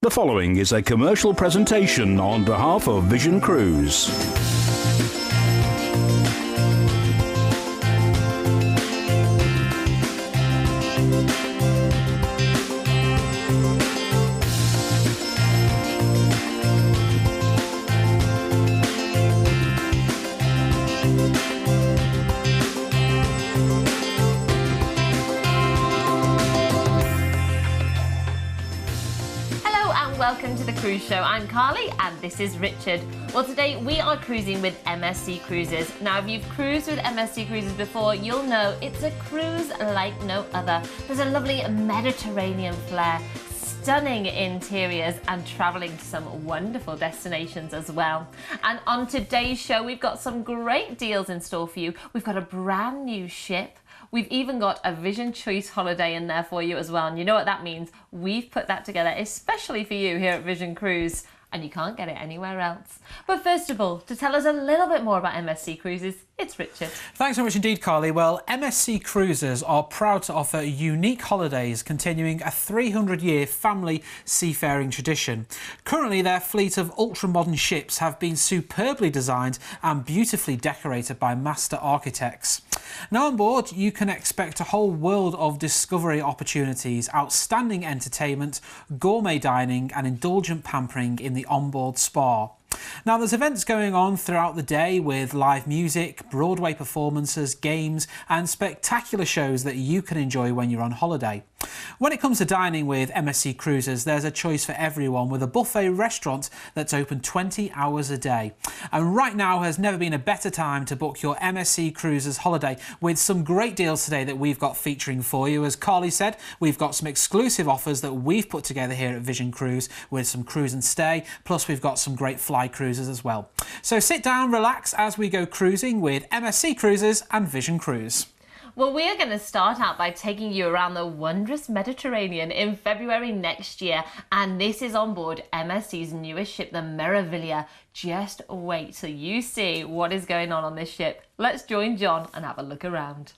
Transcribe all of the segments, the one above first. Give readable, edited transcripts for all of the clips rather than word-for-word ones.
The following is a commercial presentation on behalf of Vision Cruise. Welcome to the Cruise Show. I'm Carly and this is Richard. Well, today we are cruising with MSC Cruises. Now, if you've cruised with MSC Cruises before, you'll know it's a cruise like no other. There's a lovely Mediterranean flair, stunning interiors and travelling to some wonderful destinations as well. And on today's show, we've got some great deals in store for you. We've got a brand new ship. We've even got a Vision Choice holiday in there for you as well. And you know what that means? We've put that together especially for you here at Vision Cruise. And you can't get it anywhere else. But first of all, to tell us a little bit more about MSC Cruises, it's Richard. Thanks so much indeed, Carly. Well, MSC Cruises are proud to offer unique holidays continuing a 300-year family seafaring tradition. Currently, their fleet of ultra-modern ships have been superbly designed and beautifully decorated by master architects. Now on board, you can expect a whole world of discovery opportunities, outstanding entertainment, gourmet dining and indulgent pampering in the onboard spa. Now, there's events going on throughout the day with live music, Broadway performances, games and spectacular shows that you can enjoy when you're on holiday. When it comes to dining with MSC Cruises, there's a choice for everyone with a buffet restaurant that's open 20 hours a day. And right now has never been a better time to book your MSC Cruises holiday with some great deals today that we've got featuring for you. As Carly said, we've got some exclusive offers that we've put together here at Vision Cruise with some cruise and stay, plus we've got some great fly cruises as well. So sit down, relax as we go cruising with MSC Cruises and Vision Cruise. Well, we are going to start out by taking you around the wondrous Mediterranean in February next year. And this is on board MSC's newest ship, the Meraviglia. Just wait till you see what is going on this ship. Let's join John and have a look around.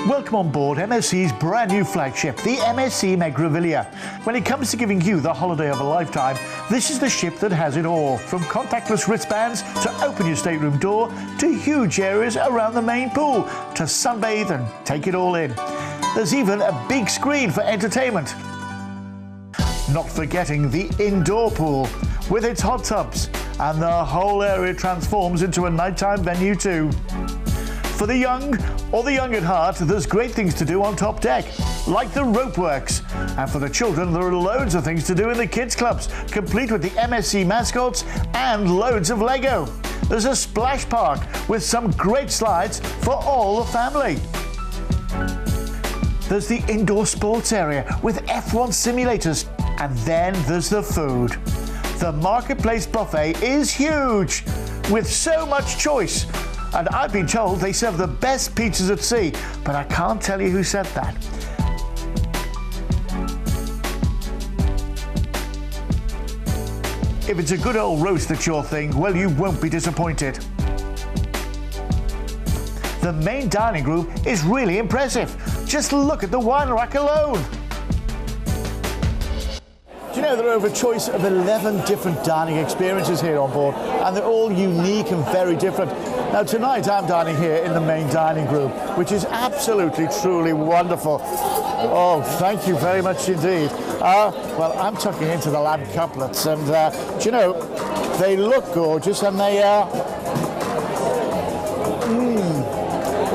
Welcome on board MSC's brand new flagship, the MSC Meraviglia. When it comes to giving you the holiday of a lifetime, this is the ship that has it all. From contactless wristbands to open your stateroom door, to huge areas around the main pool, to sunbathe and take it all in. There's even a big screen for entertainment. Not forgetting the indoor pool with its hot tubs, and the whole area transforms into a nighttime venue too. For the young or the young at heart, there's great things to do on top deck, like the rope works. And for the children, there are loads of things to do in the kids' clubs, complete with the MSC mascots and loads of Lego. There's a splash park with some great slides for all the family. There's the indoor sports area with F1 simulators. And then there's the food. The Marketplace buffet is huge, with so much choice. And I've been told they serve the best pizzas at sea, but I can't tell you who said that. If it's a good old roast that's your thing, well, you won't be disappointed. The main dining room is really impressive. Just look at the wine rack alone. Do you know there are over a choice of 11 different dining experiences here on board, and they're all unique and very different. Now tonight I'm dining here in the main dining room, which is absolutely, truly wonderful. Oh, thank you very much indeed. Well, I'm tucking into the lamb cutlets, and do you know, they look gorgeous, and they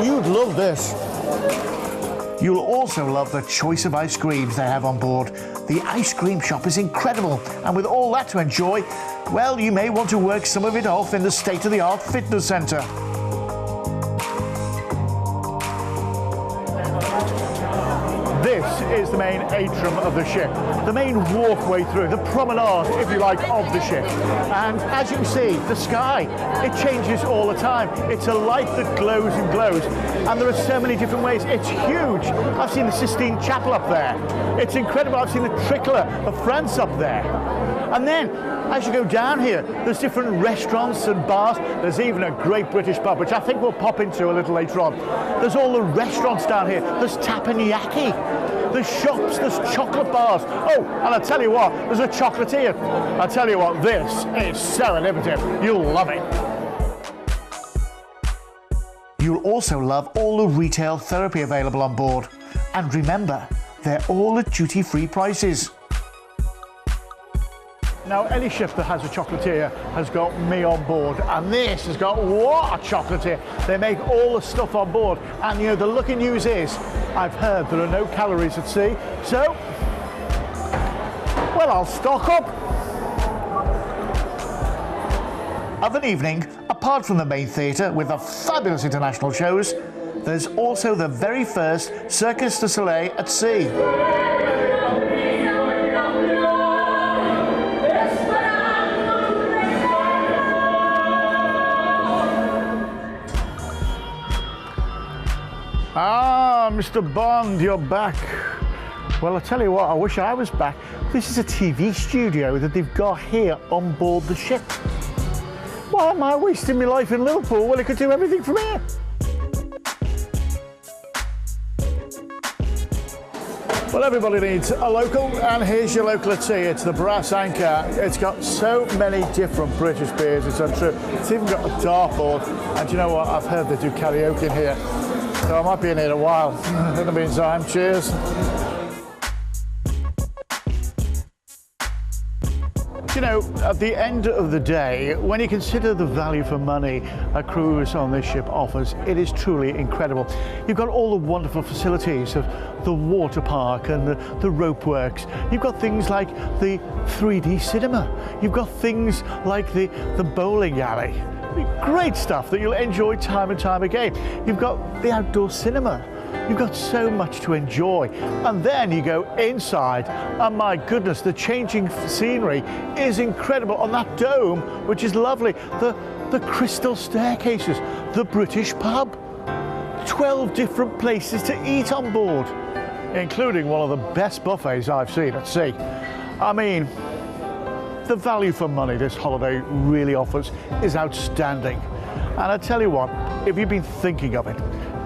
you'd love this. You'll also love the choice of ice creams they have on board. The ice cream shop is incredible, and with all that to enjoy, well, you may want to work some of it off in the state-of-the-art fitness centre. This is the main atrium of the ship, the main walkway through, the promenade, if you like, of the ship. And as you can see, the sky, it changes all the time. It's a light that glows and glows, and there are so many different ways. It's huge. I've seen the Sistine Chapel up there. It's incredible. I've seen the Tricolour of France up there. And then, as you go down here, there's different restaurants and bars. There's even a great British pub, which I think we'll pop into a little later on. There's all the restaurants down here. There's teppanyaki. There's shops, there's chocolate bars. Oh, and I tell you what, there's a chocolatier. I tell you what, this is serendipity. You'll love it. You'll also love all the retail therapy available on board. And remember, they're all at duty-free prices. Now, any ship that has a chocolatier has got me on board, and this has got what a chocolatier. They make all the stuff on board, and you know, the lucky news is, I've heard there are no calories at sea, so, well, I'll stock up. Of an evening, apart from the main theatre with the fabulous international shows, there's also the very first Circus du Soleil at sea. Ah, Mr. Bond, you're back. Well, I tell you what, I wish I was back. This is a TV studio that they've got here on board the ship. Why am I wasting my life in Liverpool when I could do everything from here? Well, everybody needs a local, and here's your local at sea. It's the Brass Anchor. It's got so many different British beers, it's untrue. It's even got a dartboard, and you know what? I've heard they do karaoke in here. So I might be in here a while. In the meantime, cheers. You know, at the end of the day, when you consider the value for money a cruise on this ship offers, it is truly incredible. You've got all the wonderful facilities of the water park and the rope works. You've got things like the 3D cinema. You've got things like the bowling alley. Great stuff that you'll enjoy time and time again. You've got the outdoor cinema. You've got so much to enjoy. And then you go inside, and my goodness, the changing scenery is incredible on that dome, which is lovely. The crystal staircases, the British pub, 12 different places to eat on board, including one of the best buffets I've seen at sea. I mean, the value for money this holiday really offers is outstanding. And I tell you what, if you've been thinking of it,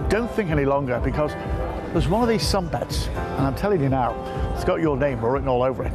don't think any longer, because there's one of these sunbeds, and I'm telling you now, it's got your name written all over it.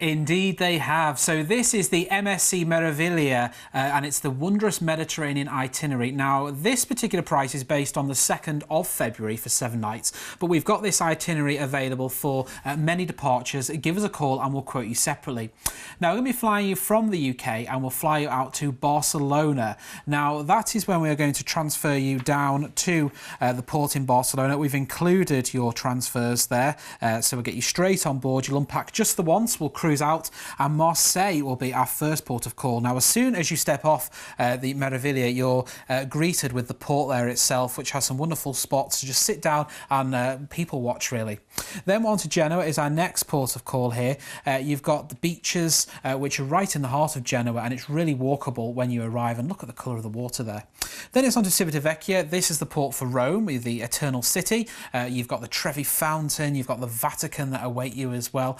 Indeed they have. So this is the MSC Meraviglia and it's the Wondrous Mediterranean itinerary. Now this particular price is based on the 2nd of February for 7 nights, but we've got this itinerary available for many departures. Give us a call and we'll quote you separately. Now we're going to be flying you from the UK and we'll fly you out to Barcelona. Now that is when we are going to transfer you down to the port in Barcelona. We've included your transfers there, so we'll get you straight on board. You'll unpack just the once, we'll cruise out, and Marseille will be our first port of call. Now as soon as you step off the Meraviglia, you're greeted with the port there itself, which has some wonderful spots to just sit down and people watch really. Then on to Genoa is our next port of call here. You've got the beaches which are right in the heart of Genoa, and it's really walkable when you arrive, and look at the colour of the water there. Then it's on to Civitavecchia. This is the port for Rome, with the Eternal City. You've got the Trevi Fountain, you've got the Vatican that await you as well.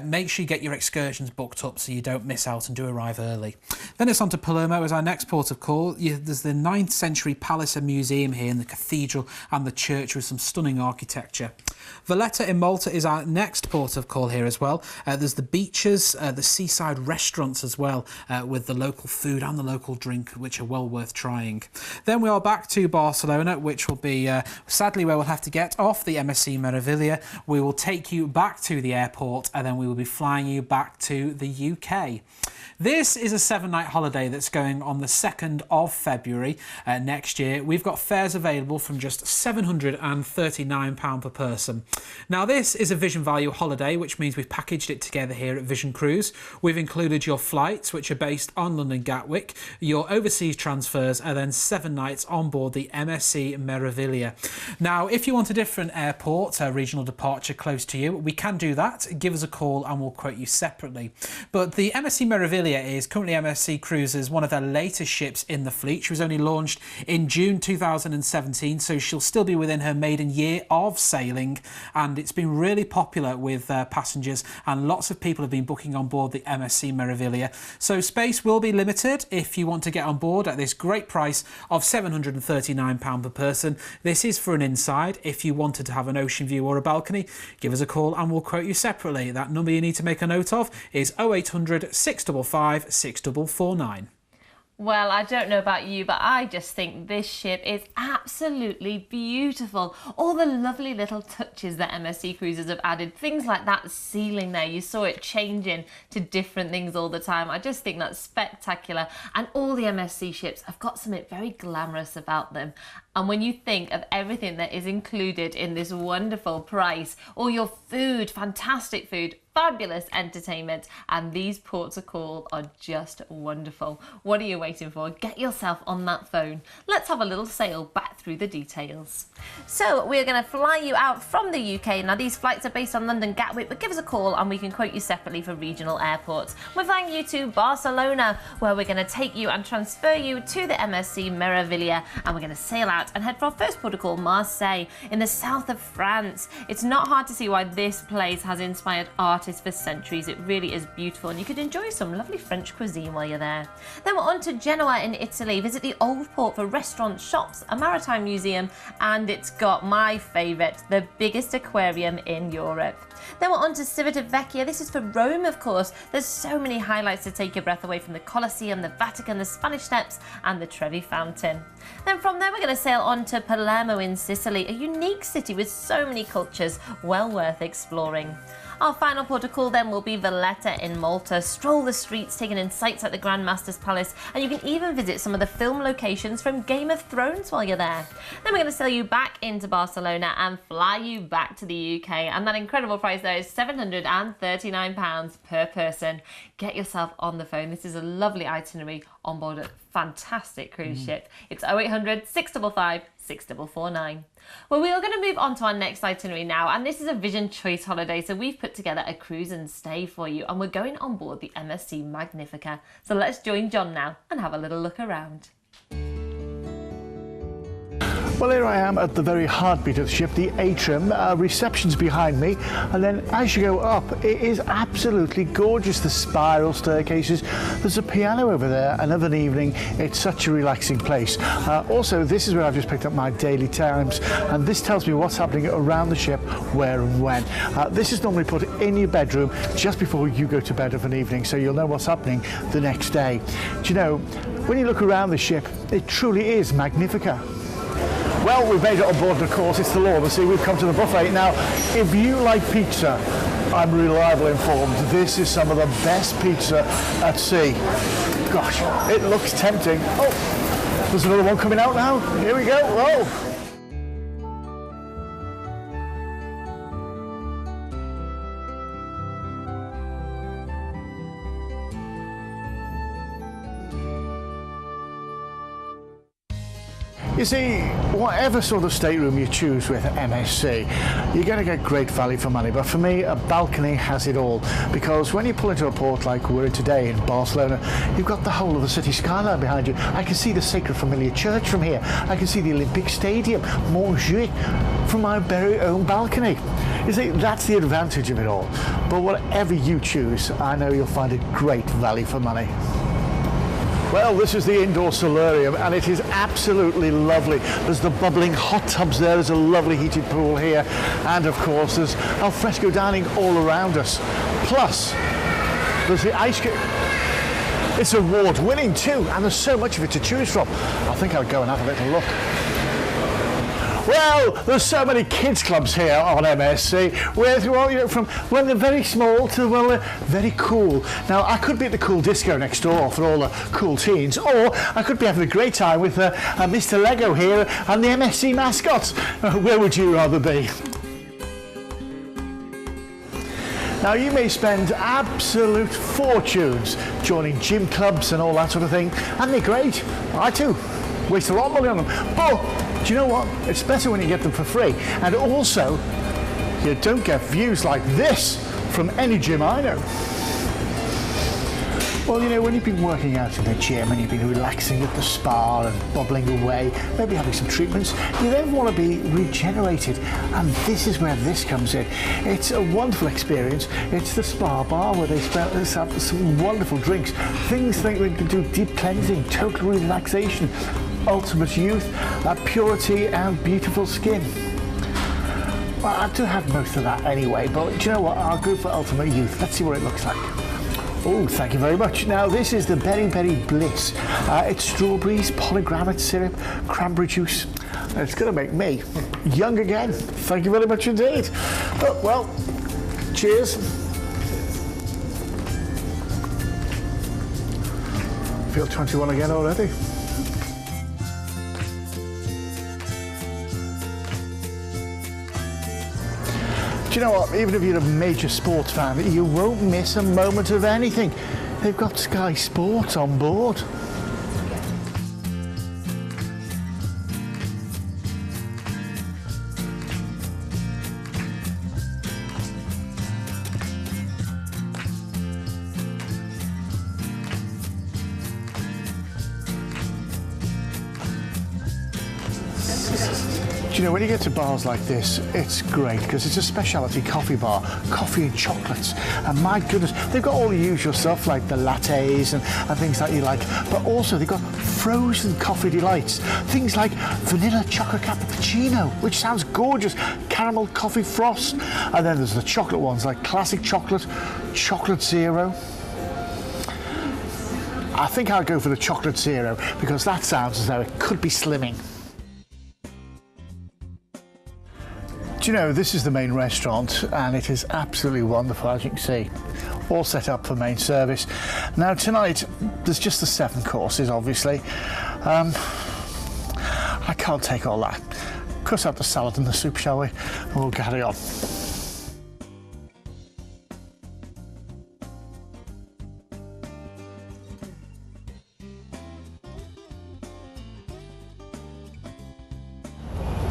Make sure you get your excursions booked up so you don't miss out and do arrive early. Then it's on to Palermo as our next port of call. There's the 9th century palace and museum here, and the cathedral and the church with some stunning architecture. Valletta in Malta is our next port of call here as well. There's the beaches, the seaside restaurants as well, with the local food and the local drink, which are well worth trying. Then we are back to Barcelona, which will be sadly where we'll have to get off the MSC Meraviglia. We will take you back to the airport, and then we will be flying you back to the UK. This is a 7-night holiday that's going on the 2nd of February next year. We've got fares available from just £739 per person. Now this is a Vision Value holiday, which means we've packaged it together here at Vision Cruise. We've included your flights, which are based on London Gatwick, your overseas transfers, and then 7 nights on board the MSC Meraviglia. Now if you want a different airport, a regional departure close to you, we can do that. Give us a call and we'll quote you separately. But the MSC Meraviglia Meravilia is currently MSC Cruises, one of their latest ships in the fleet. She was only launched in June 2017, so she'll still be within her maiden year of sailing, and it's been really popular with passengers, and lots of people have been booking on board the MSC Meravilia. So space will be limited if you want to get on board at this great price of £739 per person. This is for an inside. If you wanted to have an ocean view or a balcony, give us a call and we'll quote you separately. That number you need to make a note of is 0800 655 6449. Well, I don't know about you, but I just think this ship is absolutely beautiful. All the lovely little touches that MSC Cruises have added, things like that ceiling there, you saw it changing to different things all the time. I just think that's spectacular. And all the MSC ships have got something very glamorous about them. And when you think of everything that is included in this wonderful price, all your food, fantastic food, fabulous entertainment, and these ports of call are just wonderful. What are you waiting for? Get yourself on that phone. Let's have a little sail back through the details. So we're going to fly you out from the UK. Now these flights are based on London Gatwick, but give us a call and we can quote you separately for regional airports. We're flying you to Barcelona, where we're going to take you and transfer you to the MSC Meravilia, and we're going to sail out and head for our first port of call, Marseille, in the south of France. It's not hard to see why this place has inspired artists for centuries. It really is beautiful, and you could enjoy some lovely French cuisine while you're there. Then we're on to Genoa in Italy. Visit the old port for restaurants, shops, a maritime museum, and it's got my favourite, the biggest aquarium in Europe. Then we're on to Civitavecchia. This is for Rome, of course. There's so many highlights to take your breath away, from the Colosseum, the Vatican, the Spanish Steps, and the Trevi Fountain. Then from there we're going to sail on to Palermo in Sicily, a unique city with so many cultures, well worth exploring. Our final port of call then will be Valletta in Malta. Stroll the streets, taking in sights like the Grand Master's Palace, and you can even visit some of the film locations from Game of Thrones while you're there. Then we're going to sail you back into Barcelona and fly you back to the UK, and that incredible price there is £739 per person. Get yourself on the phone. This is a lovely itinerary on board a fantastic cruise ship. It's 0800 655 6449. Well, we are going to move on to our next itinerary now, and this is a Vision Choice holiday. So we've put together a cruise and stay for you, and we're going on board the MSC Magnifica. So let's join John now and have a little look around. Well, here I am at the very heartbeat of the ship, the atrium. Reception's behind me, and then as you go up, it is absolutely gorgeous. The spiral staircases, there's a piano over there, and of an evening it's such a relaxing place. Also, this is where I've just picked up my Daily Times, and this tells me what's happening around the ship, where and when. This is normally put in your bedroom just before you go to bed of an evening, so you'll know what's happening the next day. Do you know, when you look around the ship, it truly is Magnifica. Well, we've made it on board, and of course it's the law of the sea. We've come to the buffet. Now, if you like pizza, I'm reliably informed this is some of the best pizza at sea. Gosh, it looks tempting. Oh, there's another one coming out now. Here we go. Whoa. You see, whatever sort of stateroom you choose with MSC, you're going to get great value for money. But for me, a balcony has it all, because when you pull into a port like we're in today in Barcelona, you've got the whole of the city skyline behind you. I can see the Sacred Familiar Church from here. I can see the Olympic Stadium, Montjuic, from my very own balcony. You see, that's the advantage of it all. But whatever you choose, I know you'll find it great value for money. Well, this is the indoor solarium, and it is absolutely lovely. There's the bubbling hot tubs there, there's a lovely heated pool here, and of course there's alfresco dining all around us. Plus, there's the ice cream. It's award-winning too, and there's so much of it to choose from. I think I'll go and have a little look. Well, there's so many kids clubs here on MSC, where from when they're very small to, well, they're very cool. Now, I could be at the cool disco next door for all the cool teens, or I could be having a great time with Mr. Lego here and the MSC mascots. Where would you rather be? Now, you may spend absolute fortunes joining gym clubs and all that sort of thing, and they're great. I too waste a lot of money on them. But do you know what? It's better when you get them for free. And also, you don't get views like this from any gym I know. Well, you know, when you've been working out in the gym and you've been relaxing at the spa and bubbling away, maybe having some treatments, you then want to be regenerated. And this is where this comes in. It's a wonderful experience. It's the spa bar where they have some wonderful drinks. Things like we can do deep cleansing, total relaxation, ultimate youth, purity and beautiful skin. Well, I do have most of that anyway, but do you know what? I'll go for ultimate youth. Let's see what it looks like. Oh, thank you very much. Now, this is the Berry Berry Bliss. It's strawberries, pomegranate syrup, cranberry juice. It's going to make me young again. Thank you very much indeed. Oh, well, cheers. Feel 21 again already. Do you know what? Even if you're a major sports fan, you won't miss a moment of anything. They've got Sky Sports on board. Do you know, when you get to bars like this, it's great because it's a specialty coffee bar, coffee and chocolates. And my goodness, they've got all the usual stuff like the lattes and things that you like, but also they've got frozen coffee delights. Things like vanilla chocolate cappuccino, which sounds gorgeous, caramel coffee frost. And then there's the chocolate ones like classic chocolate, chocolate zero. I think I'll go for the chocolate zero because that sounds as though it could be slimming. Do you know, this is the main restaurant and it is absolutely wonderful, as you can see. All set up for main service. Now tonight, there's just the 7 courses, obviously. I can't take all that. Cut out the salad and the soup, shall we? And we'll carry on.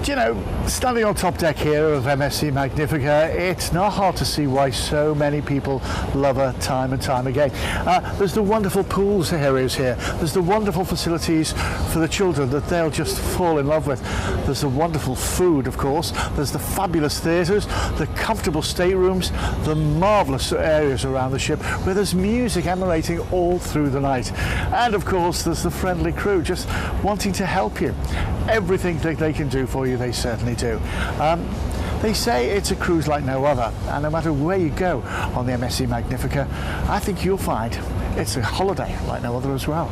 You know, standing on top deck here of MSC Magnifica, it's not hard to see why so many people love her time and time again. There's the wonderful pools areas here. There's the wonderful facilities for the children that they'll just fall in love with. There's the wonderful food, of course. There's the fabulous theatres, the comfortable staterooms, the marvellous areas around the ship where there's music emanating all through the night. And of course, there's the friendly crew just wanting to help you. Everything that they can do for you, they certainly do. They say it's a cruise like no other, and no matter where you go on the MSC Magnifica, I think you'll find it's a holiday like no other as well.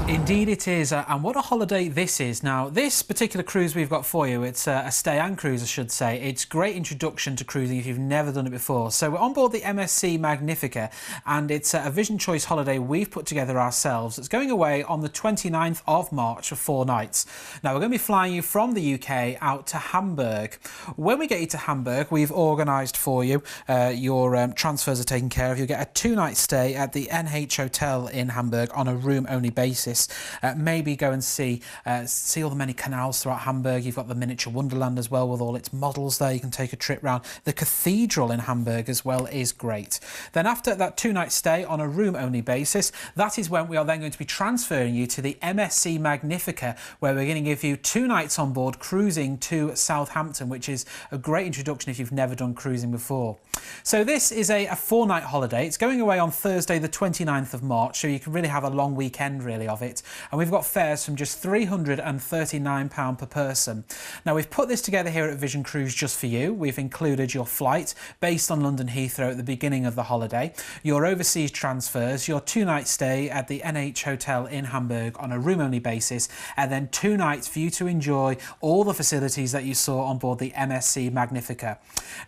Indeed it is, and what a holiday this is. Now, this particular cruise we've got for you, it's a stay-and cruise, I should say. It's a great introduction to cruising if you've never done it before. So we're on board the MSC Magnifica, and it's a Vision Choice holiday we've put together ourselves. It's going away on the 29th of March for 4 nights. Now, we're going to be flying you from the UK out to Hamburg. When we get you to Hamburg, we've organised for you, your transfers are taken care of. You'll get a 2-night stay at the NH Hotel in Hamburg on a room-only basis. Maybe go and see all the many canals throughout Hamburg. You've got the miniature wonderland as well with all its models there. You can take a trip round. The cathedral in Hamburg as well is great. Then after that 2-night stay on a room-only basis, that is when we are then going to be transferring you to the MSC Magnifica, where we're going to give you 2 nights on board cruising to Southampton, which is a great introduction if you've never done cruising before. So this is a 4-night holiday. It's going away on Thursday the 29th of March, so you can really have a long weekend really of it. And we've got fares from just £339 per person. Now, we've put this together here at Vision Cruise just for you. We've included your flight based on London Heathrow at the beginning of the holiday, your overseas transfers, your 2-night stay at the NH Hotel in Hamburg on a room-only basis, and then 2 nights for you to enjoy all the facilities that you saw on board the MSC Magnifica.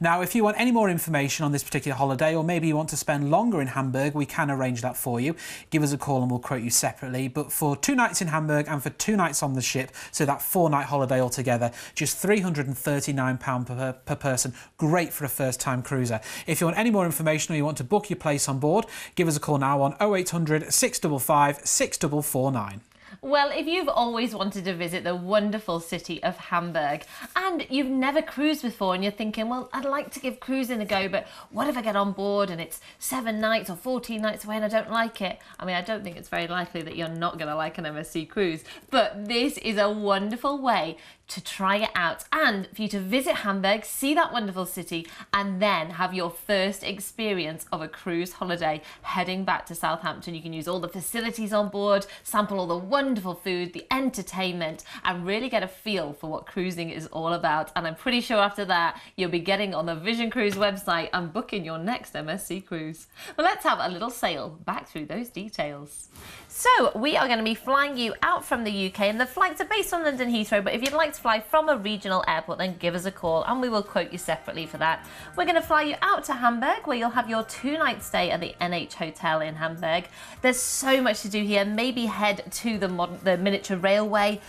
Now, if you want any more information on this particular holiday, or maybe you want to spend longer in Hamburg, we can arrange that for you. Give us a call and we'll quote you separately. But for 2 nights in Hamburg and for 2 nights on the ship, so that 4-night holiday altogether, just £339 per person. Great for a first-time cruiser. If you want any more information or you want to book your place on board, give us a call now on 0800 655 6449. Well, if you've always wanted to visit the wonderful city of Hamburg and you've never cruised before and you're thinking, well, I'd like to give cruising a go, but what if I get on board and it's 7 nights or 14 nights away and I don't like it? I mean, I don't think it's very likely that you're not going to like an MSC cruise, but this is a wonderful way to try it out and for you to visit Hamburg, see that wonderful city, and then have your first experience of a cruise holiday heading back to Southampton. You can use all the facilities on board, sample all the wonderful food, the entertainment, and really get a feel for what cruising is all about. And I'm pretty sure after that, you'll be getting on the Vision Cruise website and booking your next MSC cruise. Well, let's have a little sail back through those details. So we are going to be flying you out from the UK, and the flights are based on London Heathrow, but if you'd like to fly from a regional airport, then give us a call and we will quote you separately for that. We're going to fly you out to Hamburg, where you'll have your 2-night stay at the NH Hotel in Hamburg. There's so much to do here. Maybe head to the miniature railway,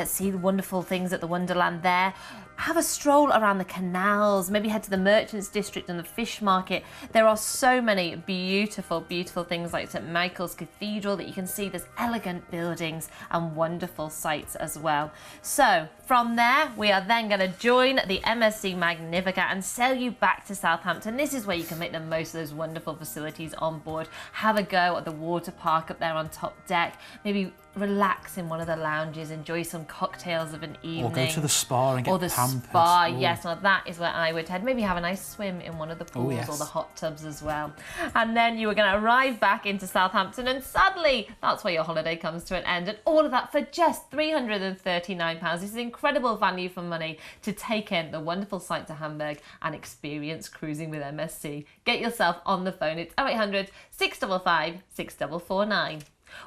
see the wonderful things at the Wonderland there. Have a stroll around the canals, maybe head to the Merchants District and the fish market. There are so many beautiful, beautiful things like St Michael's Cathedral that you can see. There's elegant buildings and wonderful sights as well. So from there, we are then going to join the MSC Magnifica and sail you back to Southampton. This is where you can make the most of those wonderful facilities on board. Have a go at the water park up there on top deck. Maybe relax in one of the lounges, enjoy some cocktails of an evening. Or go to the spa and get pampered. Or the spa, yes, well, that is where I would head. Maybe have a nice swim in one of the pools or the hot tubs as well. And then you are going to arrive back into Southampton, and sadly, that's where your holiday comes to an end. And all of that for just £339. This is incredible value for money to take in the wonderful sight to Hamburg and experience cruising with MSC. Get yourself on the phone. It's 0800 655 6449.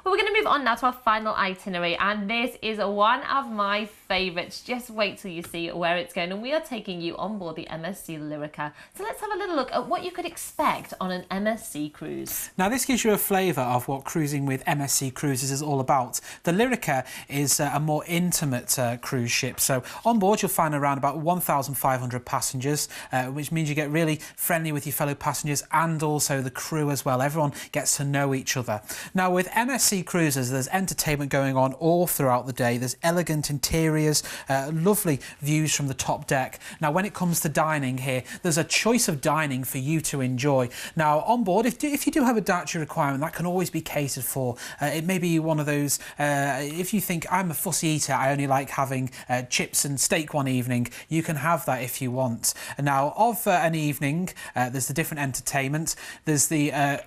Well, we're going to move on now to our final itinerary, and this is one of my favourites. Just wait till you see where it's going, and we are taking you on board the MSC Lyrica. So let's have a little look at what you could expect on an MSC cruise. Now, this gives you a flavour of what cruising with MSC Cruises is all about. The Lyrica is a more intimate cruise ship, so on board you'll find around about 1,500 passengers, which means you get really friendly with your fellow passengers and also the crew as well. Everyone gets to know each other. Now, with MSC Cruises, there's entertainment going on all throughout the day. There's elegant interiors, lovely views from the top deck. Now, when it comes to dining here, there's a choice of dining for you to enjoy. Now, on board, if you do have a dietary requirement, that can always be catered for. It may be one of those, if you think, I'm a fussy eater, I only like having chips and steak one evening, you can have that if you want. And now, of an evening, there's the different entertainment. There's the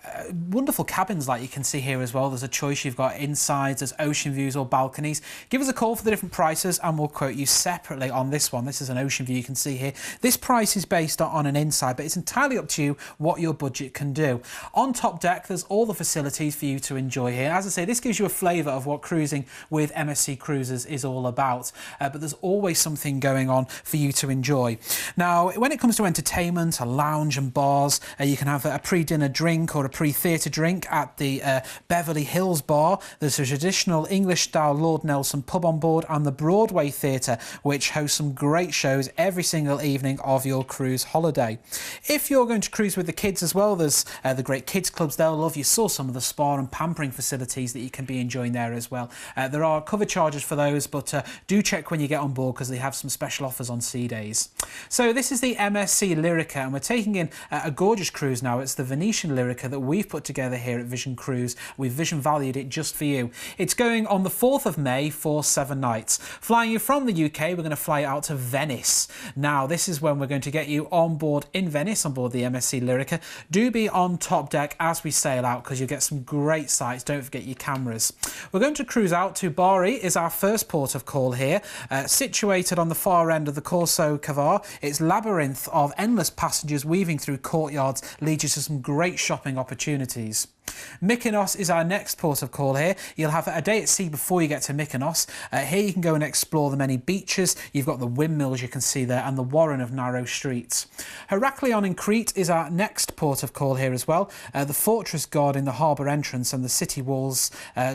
wonderful cabins like you can see here as well. There's a choice. You've got insides, there's ocean views or balconies. Give us a call for the different prices and we'll quote you separately on this one. This is an ocean view you can see here. This price is based on an inside, but it's entirely up to you what your budget can do. On top deck, there's all the facilities for you to enjoy here. As I say, this gives you a flavour of what cruising with MSC Cruises is all about, but there's always something going on for you to enjoy. Now, when it comes to entertainment, a lounge and bars, you can have a pre-dinner drink or a pre-theatre drink at the Beverly Hills Bar. There's a traditional English-style Lord Nelson pub on board, and the Broadway Theatre, which hosts some great shows every single evening of your cruise holiday. If you're going to cruise with the kids as well, there's the great kids clubs they'll love. You saw some of the spa and pampering facilities that you can be enjoying there as well. There are cover charges for those, but do check when you get on board because they have some special offers on sea days. So this is the MSC Lyrica, and we're taking in a gorgeous cruise now. It's the Venetian Lyrica that we've put together here at Vision Cruise. We've Vision valued it just for you. It's going on the 4th of May for 7 nights. Flying you from the UK, we're going to fly you out to Venice. Now, this is when we're going to get you on board in Venice, on board the MSC Lyrica. Do be on top deck as we sail out because you'll get some great sights. Don't forget your cameras. We're going to cruise out to Bari, is our first port of call here. Situated on the far end of the Corso Cavar, its labyrinth of endless passengers weaving through courtyards leads you to some great shopping opportunities. Mykonos is our next port of call here. You'll have a day at sea before you get to Mykonos. Here you can go and explore the many beaches. You've got the windmills you can see there and the warren of narrow streets. Heraklion in Crete is our next port of call here as well. The fortress guard in the harbour entrance and the city walls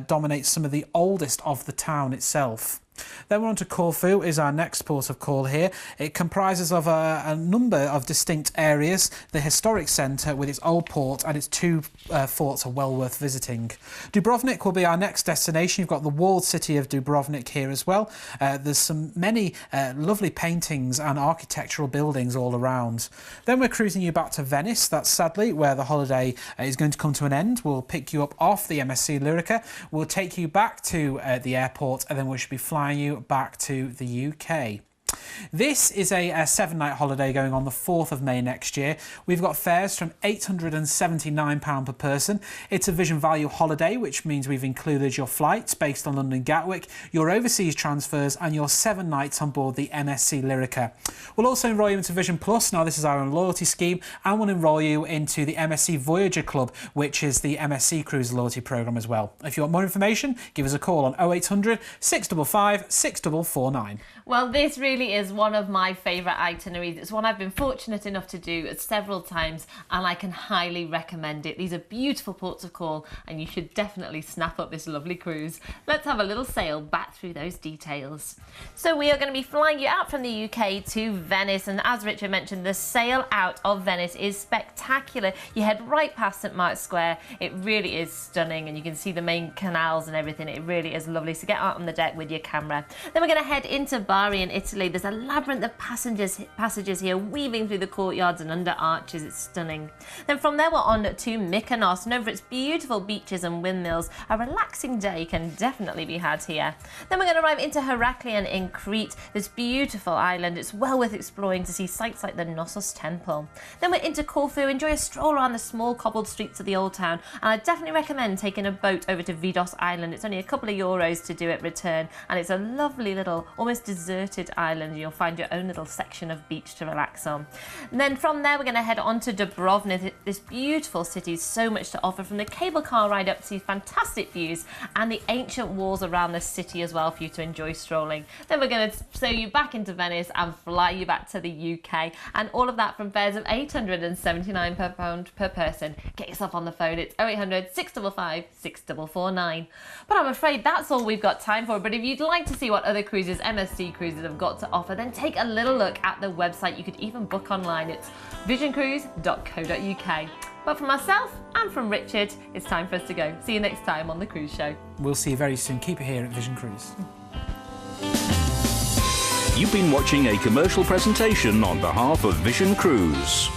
dominate some of the oldest of the town itself. Then we're on to Corfu, is our next port of call here. It comprises of a number of distinct areas. The historic centre with its old port and its two forts are well worth visiting. Dubrovnik will be our next destination. You've got the walled city of Dubrovnik here as well. There's many lovely paintings and architectural buildings all around. Then we're cruising you back to Venice. That's sadly where the holiday is going to come to an end. We'll pick you up off the MSC Lyrica. We'll take you back to the airport, and then we should be flying you back to the UK. This is a 7-night holiday going on the 4th of May next year. We've got fares from £879 per person. It's a Vision Value holiday, which means we've included your flights based on London Gatwick, your overseas transfers and your 7 nights on board the MSC Lyrica. We'll also enrol you into Vision Plus. Now, this is our own loyalty scheme, and we'll enrol you into the MSC Voyager Club, which is the MSC Cruises loyalty programme as well. If you want more information, give us a call on 0800 655 6449. Well, this really is one of my favourite itineraries. It's one I've been fortunate enough to do several times, and I can highly recommend it. These are beautiful ports of call, and you should definitely snap up this lovely cruise. Let's have a little sail back through those details. So we are going to be flying you out from the UK to Venice, and as Richard mentioned, the sail out of Venice is spectacular. You head right past St Mark's Square. It really is stunning, and you can see the main canals and everything. It really is lovely. So get out on the deck with your camera. Then we're going to head into Bari in Italy. There's a labyrinth of passages here weaving through the courtyards and under arches. It's stunning. Then from there we're on to Mykonos, and over its beautiful beaches and windmills, a relaxing day can definitely be had here. Then we're going to arrive into Heraklion in Crete, this beautiful island. It's well worth exploring to see sites like the Knossos Temple. Then we're into Corfu. Enjoy a stroll around the small cobbled streets of the old town, and I definitely recommend taking a boat over to Vidos Island. It's only a couple of euros to do it return, and it's a lovely little almost deserted island. You'll find your own little section of beach to relax on. And then from there we're going to head on to Dubrovnik, this beautiful city. So much to offer, from the cable car ride up to these fantastic views and the ancient walls around the city as well for you to enjoy strolling. Then we're going to sail you back into Venice and fly you back to the UK, and all of that from fares of £879 per person. Get yourself on the phone. It's 0800 655 6449. But I'm afraid that's all we've got time for. But if you'd like to see what other cruises MSC Cruises have got to offer, then take a little look at the website. You could even book online. It's visioncruise.co.uk. But from myself and from Richard, it's time for us to go. See you next time on The Cruise Show. We'll see you very soon. Keep it here at Vision Cruise. You've been watching a commercial presentation on behalf of Vision Cruise.